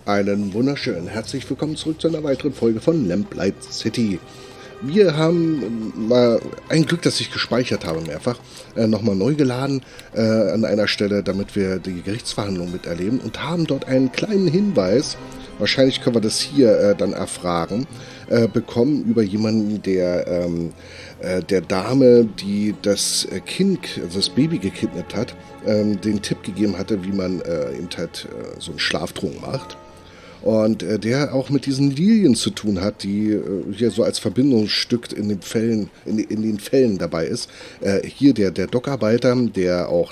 Einen wunderschönen herzlich willkommen zurück zu einer weiteren Folge von Lamplight City. Wir haben mal ein Glück, dass ich gespeichert habe mehrfach, nochmal neu geladen an einer Stelle, damit wir die Gerichtsverhandlung miterleben und haben dort einen kleinen Hinweis, wahrscheinlich können wir das hier dann erfragen, bekommen über jemanden, der der Dame, die das Kind, also das Baby gekidnappt hat, den Tipp gegeben hatte, wie man eben halt so einen Schlaftrunk macht. Und der auch mit diesen Lilien zu tun hat, die hier so als Verbindungsstück in den Fällen, in den Fällen dabei ist. Hier der Dockarbeiter, der auch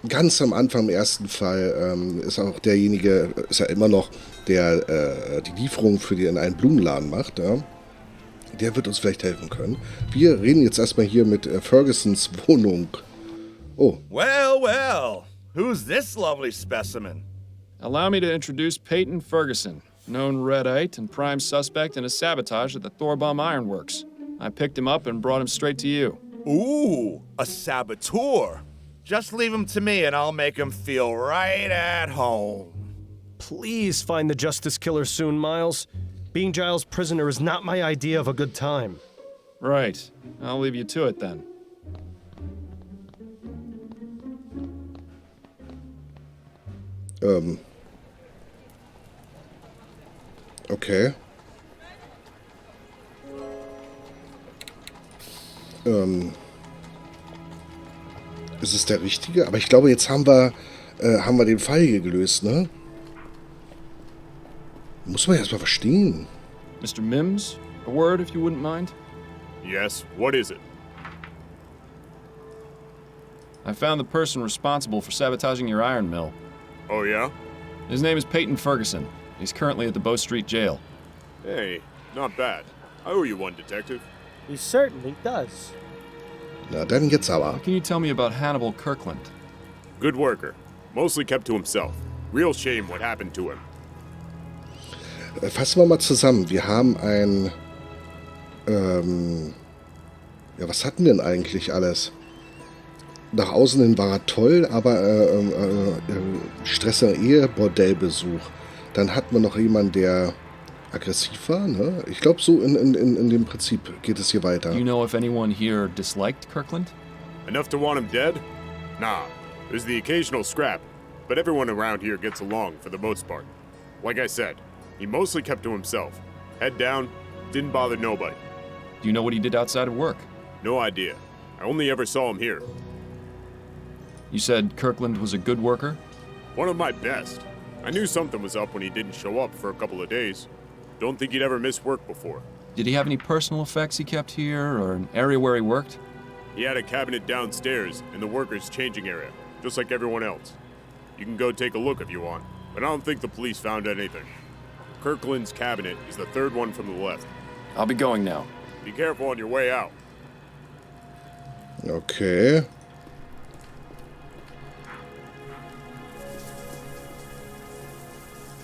ganz am Anfang im ersten Fall ist auch derjenige, ist ja immer noch, der die Lieferung für die in einen Blumenladen macht. Ja? Der wird uns vielleicht helfen können. Wir reden jetzt erstmal hier mit Fergusons Wohnung. Oh. Well, well. Who's this lovely specimen? Allow me to introduce Peyton Ferguson, known Redite and prime suspect in a sabotage at the Thorbomb Ironworks. I picked him up and brought him straight to you. Ooh, a saboteur. Just leave him to me and I'll make him feel right at home. Please find the justice killer soon, Miles. Being Giles' prisoner is not my idea of a good time. Right. I'll leave you to it then. Okay. Ist es der richtige? Aber ich glaube, jetzt haben wir den Fall hier gelöst, ne? Muss man erstmal verstehen. Mr. Mims, a word if you wouldn't mind? Yes, what is it? I found the person responsible for sabotaging your iron mill. Oh yeah? His name is Peyton Ferguson. He's currently at the Bow Street Jail. Hey, not bad. I owe you one, detective. He certainly does. Na, dann jetzt aber. What can you tell me about Hannibal Kirkland? Good worker. Mostly kept to himself. Real shame what happened to him. Fassen wir mal zusammen. Wir haben ja, was hatten wir denn eigentlich alles? Nach außen hin war er toll, aber Stress in der Ehe, Bordellbesuch. Dann hatten wir noch jemanden, der aggressiv war, ne? Ich glaube, so in dem Prinzip geht es hier weiter. Do you know if anyone here disliked Kirkland? Enough to want him dead? Nah. There's the occasional scrap, but everyone around here gets along for the most part. Like I said, he mostly kept to himself. Head down, didn't bother nobody. Do you know what he did outside of work? No idea. I only ever saw him here. You said Kirkland was a good worker? One of my best. I knew something was up when he didn't show up for a couple of days. Don't think he'd ever missed work before. Did he have any personal effects he kept here, or an area where he worked? He had a cabinet downstairs in the workers' changing area, just like everyone else. You can go take a look if you want, but I don't think the police found anything. Kirkland's cabinet is the third one from the left. I'll be going now. Be careful on your way out. Okay.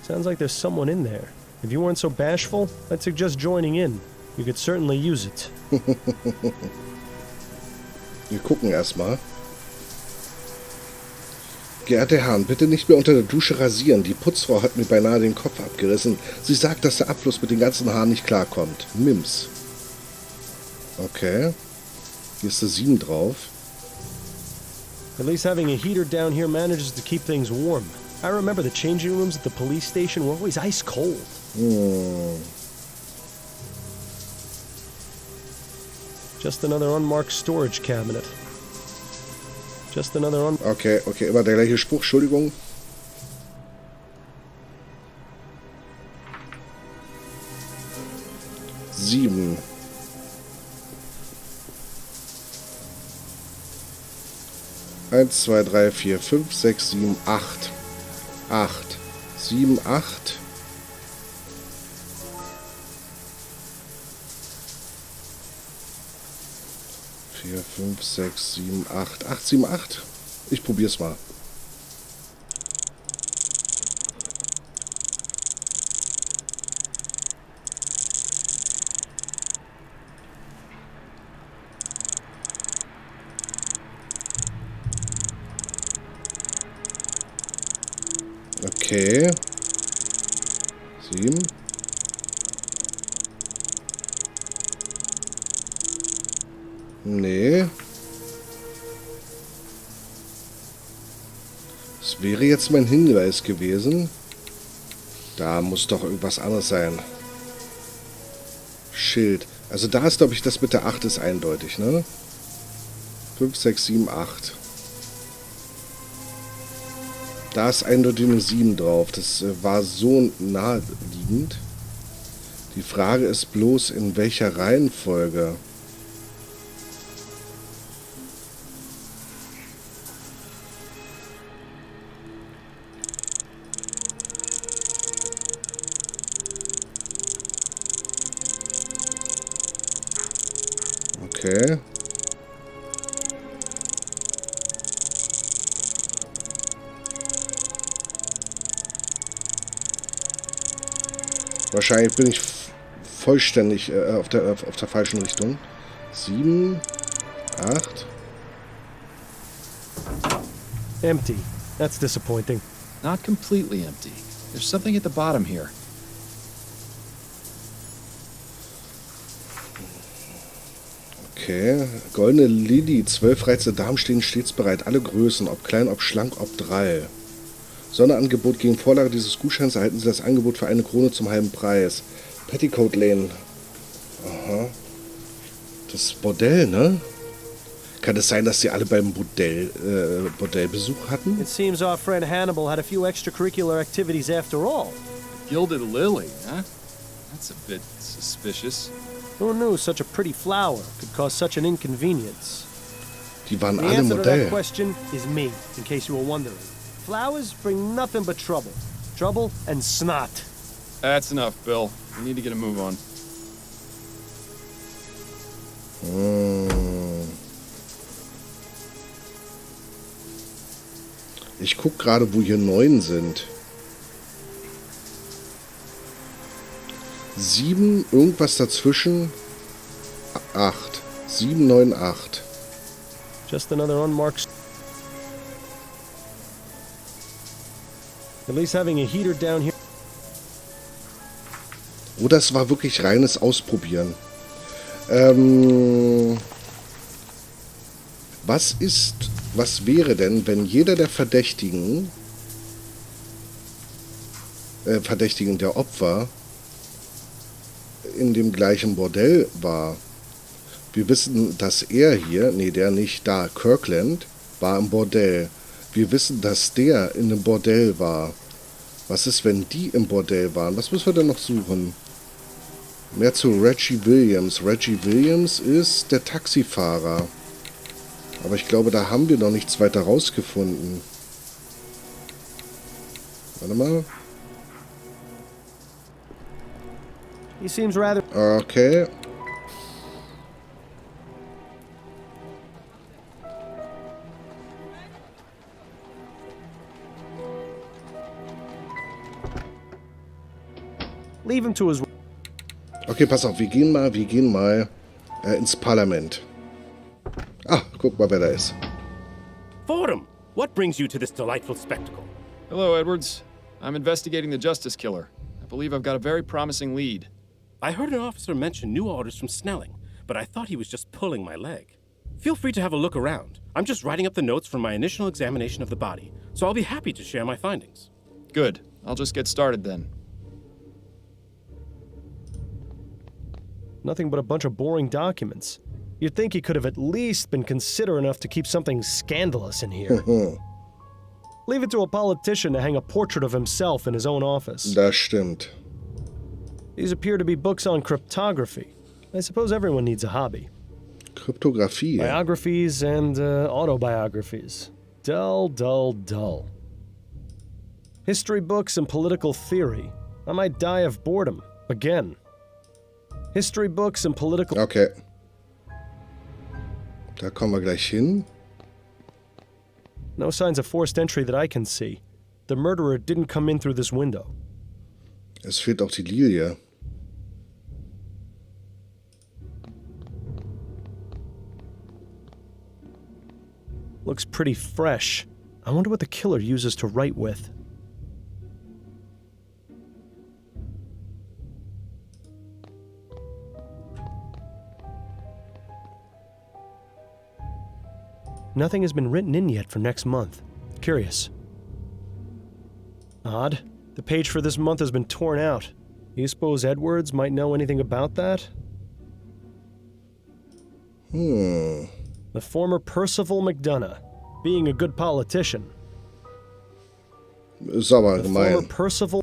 Sounds like there's someone in there. If you weren't so bashful, I'd suggest joining in. You could certainly use it. Wir gucken erstmal. Geehrte Herren, bitte nicht mehr unter der Dusche rasieren. Die Putzfrau hat mir beinahe den Kopf abgerissen. Sie sagt, dass der Abfluss mit den ganzen Haaren nicht klarkommt. Mims. Okay. Hier ist der 7 drauf. At least having a heater down here manages to keep things warm. I remember the changing rooms at the police station were always ice cold. Just another unmarked storage cabinet. Just another Okay, immer der gleiche Spruch, Entschuldigung. Sieben. 1, 2, 3, 4, 5, 6, 7, 8. 8. 7, 8. Vier, 5, 6, 7, 8. 8, 7, 8. Ich probier's mal. Okay. 7. Nee. Das wäre jetzt mein Hinweis gewesen. Da muss doch irgendwas anderes sein. Schild. Also da ist, glaube ich, das mit der 8 ist eindeutig, ne? 5, 6, 7, 8. Da ist eindeutig eine 7 drauf. Das war so naheliegend. Die Frage ist bloß, in welcher Reihenfolge. Okay. Wahrscheinlich bin ich vollständig auf der falschen Richtung. 7, 8. Empty. That's disappointing. Not completely empty. There's something at the bottom here. Okay. Goldene Lilly. 12 reizende Damen stehen stets bereit. Alle Größen, ob klein, ob schlank, ob 3. Sonderangebot gegen Vorlage dieses Gutscheins erhalten Sie das Angebot für 1 Krone zum halben Preis. Petticoat Lane. Aha. Das Bordell, ne? Kann es sein, dass sie alle beim Bordellbesuch hatten? It seems our friend Hannibal had a few extracurricular activities after all. Gilded Lily, huh? That's a bit suspicious. Who knew such a pretty flower could cause such an inconvenience? Die waren The alle answer to that Modell. question is me, in case you were wondering. Flowers bring nothing but trouble. Trouble and snot. That's enough, Bill. We need to get a move on. Ich guck gerade, wo hier 9 sind. 7, irgendwas dazwischen. 8. 7, 9, 8. Just another unmarked... At least having a heater down here... Oder es war wirklich reines Ausprobieren. Was wäre denn, wenn jeder der Verdächtigen der Opfer in dem gleichen Bordell war? Wir wissen, dass er hier, nee, der nicht, da, Kirkland, war im Bordell. Wir wissen, dass der in einem Bordell war. Was ist, wenn die im Bordell waren? Was müssen wir denn noch suchen? Mehr zu Reggie Williams. Reggie Williams ist der Taxifahrer. Aber ich glaube, da haben wir noch nichts weiter rausgefunden. Warte mal. He seems rather... Okay. Leave him to his... Okay, pass auf, wir gehen mal ins Parlament. Ah, guck mal, wer da ist. Fordham, what brings you to this delightful spectacle? Hello, Edwards. I'm investigating the justice killer. I believe I've got a very promising lead. I heard an officer mention new orders from Snelling, but I thought he was just pulling my leg. Feel free to have a look around. I'm just writing up the notes from my initial examination of the body, so I'll be happy to share my findings. Good. I'll just get started then. Nothing but a bunch of boring documents. You'd think he could have at least been considerate enough to keep something scandalous in here. Leave it to a politician to hang a portrait of himself in his own office. Das stimmt. These appear to be books on cryptography. I suppose everyone needs a hobby. Kryptographie. Biographies and autobiographies. Dull, dull, dull. History books and political theory. I might die of boredom. Again. History books and political... Okay. Da kommen wir gleich hin. No signs of forced entry that I can see. The murderer didn't come in through this window. Es fehlt auch die Lilie. Looks pretty fresh. I wonder what the killer uses to write with. nothing has been written in yet for next month. Curious. Odd. The page for this month has been torn out. You suppose Edwards might know anything about that? The former Percival McDonough, being a good politician. Ist aber The former gemein. Percival...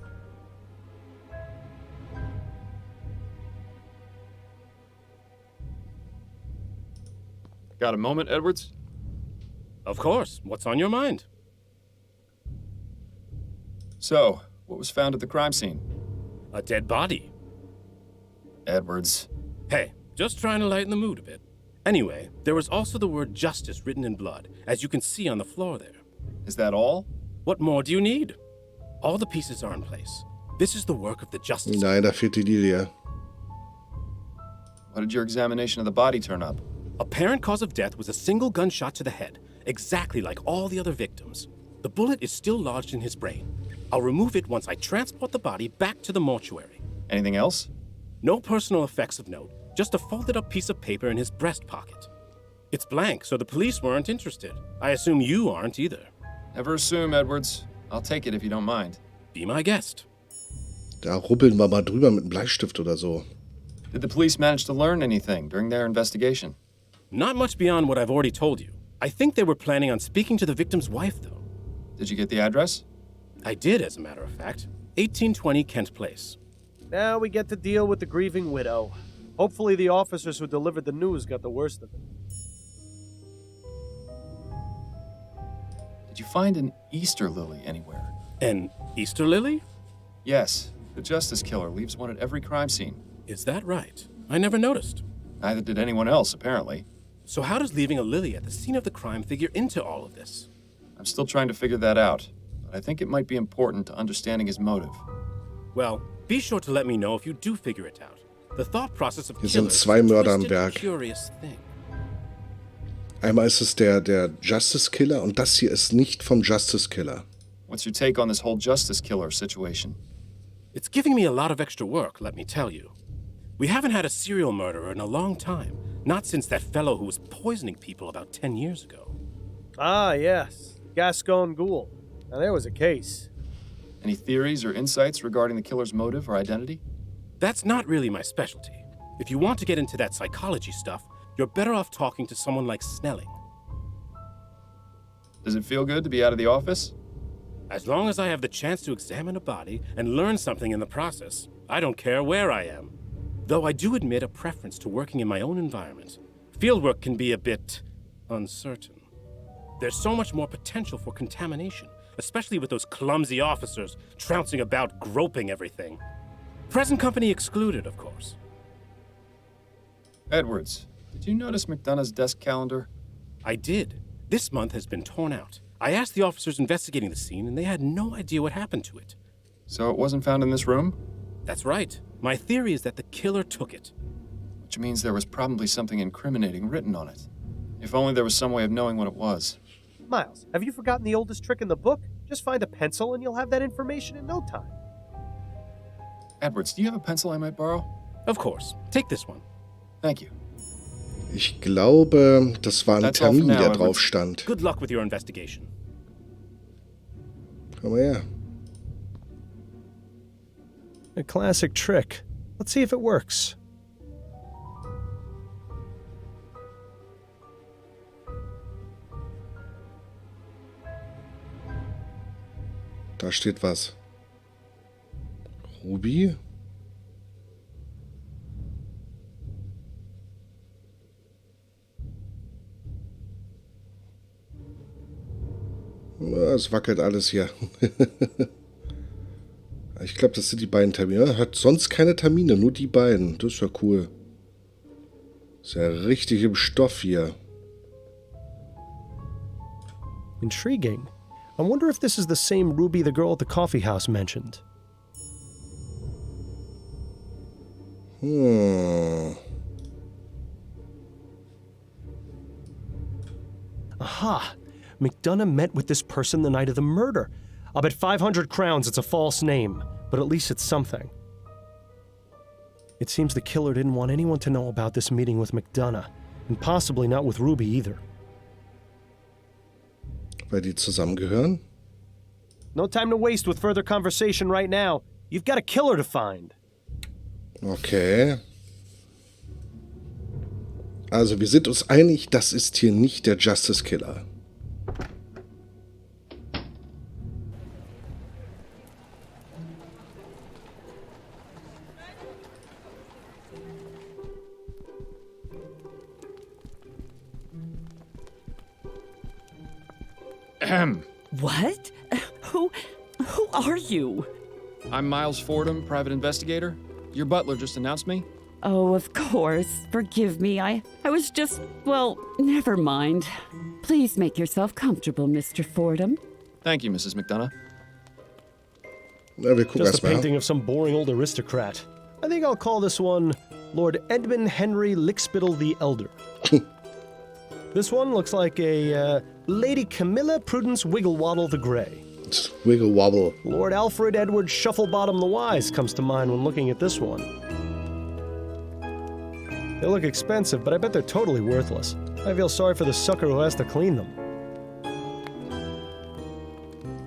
Got a moment, Edwards? Of course. What's on your mind? So, what was found at the crime scene? A dead body. Edwards. Hey, just trying to lighten the mood a bit. Anyway, there was also the word justice written in blood, as you can see on the floor there. Is that all? What more do you need? All the pieces are in place. This is the work of the justice. Nein, da fehlt die Lilie. What did your examination of the body turn up? Apparent cause of death was a single gunshot to the head, exactly like all the other victims. The bullet is still lodged in his brain. I'll remove it once I transport the body back to the mortuary. Anything else? No personal effects of note, just a folded up piece of paper in his breast pocket. It's blank, so the police weren't interested. I assume you aren't either. Never assume, Edwards. I'll take it if you don't mind. Be my guest. Da rubbeln wir mal drüber mit einem Bleistift oder so. Did the police manage to learn anything during their investigation? Not much beyond what I've already told you. I think they were planning on speaking to the victim's wife, though. Did you get the address? I did, as a matter of fact. 1820 Kent Place. Now we get to deal with the grieving widow. Hopefully the officers who delivered the news got the worst of it. Did you find an Easter lily anywhere? An Easter lily? Yes. The justice killer leaves one at every crime scene. Is that right? I never noticed. Neither did anyone else, apparently. So how does leaving a lily at the scene of the crime figure into all of this? I'm still trying to figure that out, but I think it might be important to understanding his motive. Well, be sure to let me know if you do figure it out. The thought process of Hier sind killers zwei is a Mörder am twisted, Werk. curious thing. Einmal ist es der Justice Killer und das hier ist nicht vom Justice Killer. What's your take on this whole justice killer situation? It's giving me a lot of extra work, let me tell you. We haven't had a serial murderer in a long time, not since that fellow who was poisoning people about 10 years ago. Ah, yes. Gascon Ghoul. Now there was a case. Any theories or insights regarding the killer's motive or identity? That's not really my specialty. If you want to get into that psychology stuff, you're better off talking to someone like Snelling. Does it feel good to be out of the office? As long as I have the chance to examine a body and learn something in the process, I don't care where I am. Though I do admit a preference to working in my own environment. Fieldwork can be a bit uncertain. There's so much more potential for contamination, especially with those clumsy officers trouncing about groping everything. Present company excluded, of course. Edwards, did you notice McDonough's desk calendar? I did. This month has been torn out. I asked the officers investigating the scene, and they had no idea what happened to it. So it wasn't found in this room? That's right. My theory is that the killer took it. Which means there was probably something incriminating written on it. If only there was some way of knowing what it was. Miles, have you forgotten the oldest trick in the book? Just find a pencil and you'll have that information in no time. Edwards, do you have a pencil I might borrow? Of course. Take this one. Thank you. Ich glaube, das war ein That's all for Termin, now, der Edwards. drauf stand. Good luck with your investigation. Komm mal her. A classic trick. Let's see if it works. Da steht was. Ruby? Ja, es wackelt alles hier. Ich glaube, das sind die beiden Termine. Hat sonst keine Termine, nur die beiden. Das ist ja cool. Ist ja richtig im Stoff hier. Intriguing. I wonder if this is the same Ruby the girl at the coffee house mentioned. Aha! McDonough met with this person the night of the murder. I'll bet 500 crowns it's a false name, but at least it's something. It seems the killer didn't want anyone to know about this meeting with McDonough, and possibly not with Ruby either. Weil die zusammengehören? No time to waste with further conversation right now. You've got a killer to find. Okay. Also wir sind uns einig, das ist hier nicht der Justice Killer. What? Who are you? I'm Miles Fordham, private investigator. Your butler just announced me. Oh, of course. Forgive me. I was just, well, never mind. Please make yourself comfortable, Mr. Fordham. Thank you, Mrs. McDonough. Na, wir gucken Just a erstmal. painting of some boring old aristocrat. I think I'll call this one Lord Edmund Henry Lickspittle the Elder. This one looks like a Lady Camilla Prudence Wigglewaddle the Grey. Wiggle Wobble. Lord Alfred Edward Shufflebottom the Wise comes to mind when looking at this one. They look expensive, but I bet they're totally worthless. I feel sorry for the sucker who has to clean them.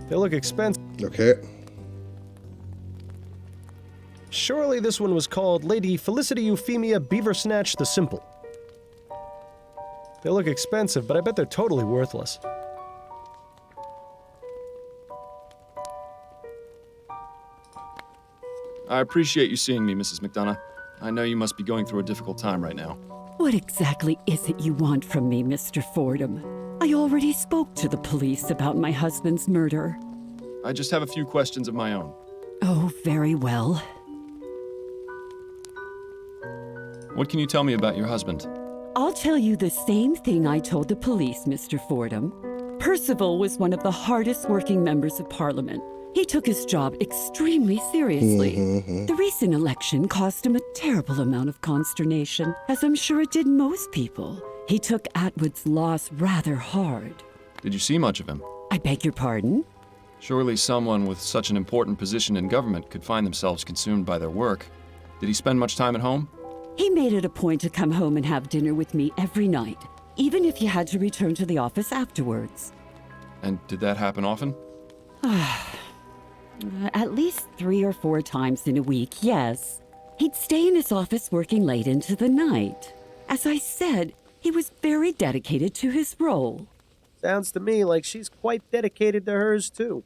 They look expensive. Okay. Surely this one was called Lady Felicity Euphemia Beaversnatch the Simple. They look expensive, but I bet they're totally worthless. I appreciate you seeing me, Mrs. McDonough. I know you must be going through a difficult time right now. What exactly is it you want from me, Mr. Fordham? I already spoke to the police about my husband's murder. I just have a few questions of my own. Oh, very well. What can you tell me about your husband? I'll tell you the same thing I told the police, Mr. Fordham. Percival was one of the hardest working members of Parliament. He took his job extremely seriously. The recent election caused him a terrible amount of consternation, as I'm sure it did most people. He took Atwood's loss rather hard. Did you see much of him? I beg your pardon? Surely someone with such an important position in government could find themselves consumed by their work. Did he spend much time at home? He made it a point to come home and have dinner with me every night, even if he had to return to the office afterwards. And did that happen often? At least 3 or 4 times in a week, yes. He'd stay in his office working late into the night. As I said, he was very dedicated to his role. Sounds to me like she's quite dedicated to hers, too.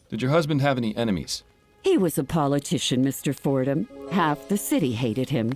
Did your husband have any enemies? He was a politician, Mr. Fordham. Half the city hated him.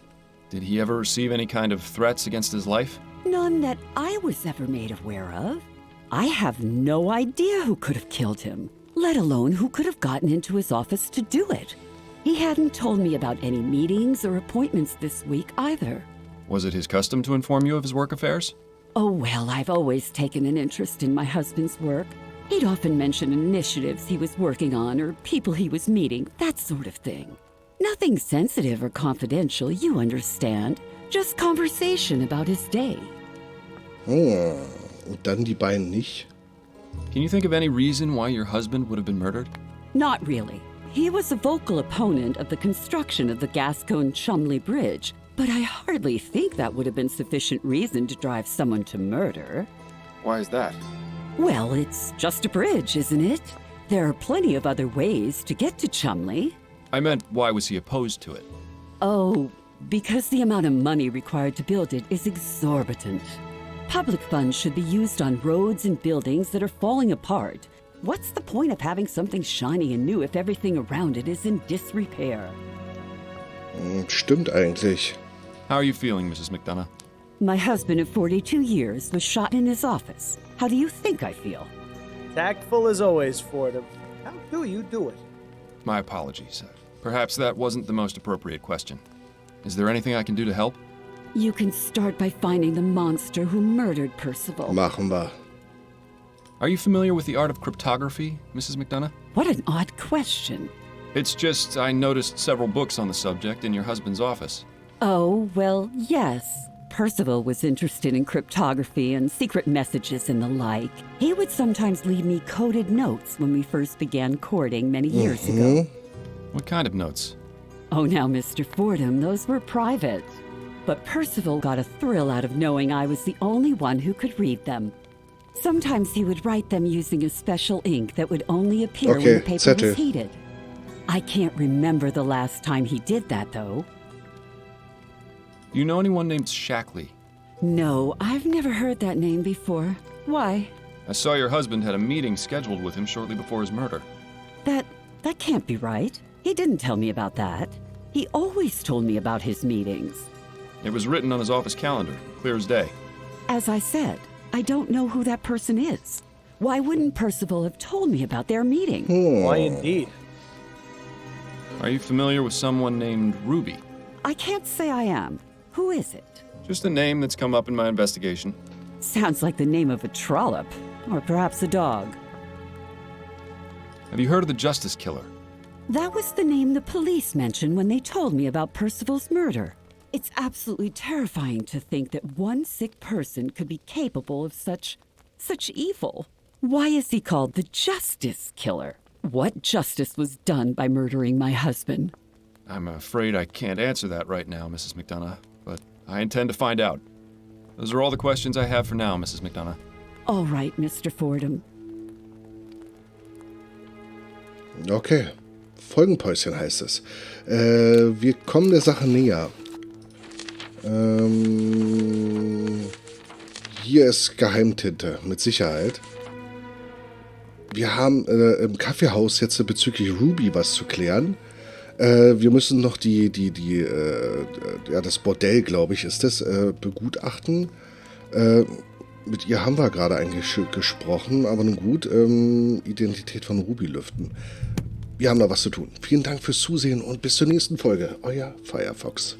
Did he ever receive any kind of threats against his life? None that I was ever made aware of. I have no idea who could have killed him, let alone who could have gotten into his office to do it. He hadn't told me about any meetings or appointments this week either. Was it his custom to inform you of his work affairs? Oh, well, I've always taken an interest in my husband's work. He'd often mention initiatives he was working on or people he was meeting, that sort of thing. Nothing sensitive or confidential, you understand. Just conversation about his day. Und dann die beiden nicht. Can you think of any reason why your husband would have been murdered? Not really. He was a vocal opponent of the construction of the Gascogne-Chumley Bridge, but I hardly think that would have been sufficient reason to drive someone to murder. Why is that? Well, it's just a bridge, isn't it? There are plenty of other ways to get to Chumley. I meant, why was he opposed to it? Oh, because the amount of money required to build it is exorbitant. Public funds should be used on roads and buildings that are falling apart. What's the point of having something shiny and new if everything around it is in disrepair? Stimmt eigentlich. How are you feeling, Mrs. McDonough? My husband of 42 years was shot in his office. How do you think I feel? Tactful as always, Fordham. How do you do it? My apologies. Perhaps that wasn't the most appropriate question. Is there anything I can do to help? You can start by finding the monster who murdered Percival. Machen wir. Are you familiar with the art of cryptography, Mrs. McDonough? What an odd question. It's just I noticed several books on the subject in your husband's office. Oh, well, yes. Percival was interested in cryptography and secret messages and the like. He would sometimes leave me coded notes when we first began courting many years ago. What kind of notes? Oh, now, Mr. Fordham, those were private. But Percival got a thrill out of knowing I was the only one who could read them. Sometimes he would write them using a special ink that would only appear when Okay, the paper Zettel. was heated. I can't remember the last time he did that, though. Do you know anyone named Shackley? No, I've never heard that name before. Why? I saw your husband had a meeting scheduled with him shortly before his murder. That can't be right. He didn't tell me about that. He always told me about his meetings. It was written on his office calendar, clear as day. As I said, I don't know who that person is. Why wouldn't Percival have told me about their meeting? Why indeed? Are you familiar with someone named Ruby? I can't say I am. Who is it? Just a name that's come up in my investigation. Sounds like the name of a trollop, or perhaps a dog. Have you heard of the Justice Killer? That was the name the police mentioned when they told me about Percival's murder. It's absolutely terrifying to think that one sick person could be capable of such evil. Why is he called the Justice Killer? What justice was done by murdering my husband? I'm afraid I can't answer that right now, Mrs. McDonough, but I intend to find out. Those are all the questions I have for now, Mrs. McDonough. All right, Mr. Fordham. Okay. Folgenpäuschen heißt es. Wir kommen der Sache näher. Hier ist Geheimtinte, mit Sicherheit. Wir haben im Kaffeehaus jetzt bezüglich Ruby was zu klären. Wir müssen noch das Bordell, glaube ich, ist das, begutachten. Mit ihr haben wir gerade eigentlich gesprochen, aber nun gut, Identität von Ruby lüften. Wir haben da was zu tun. Vielen Dank fürs Zusehen und bis zur nächsten Folge. Euer Firefox.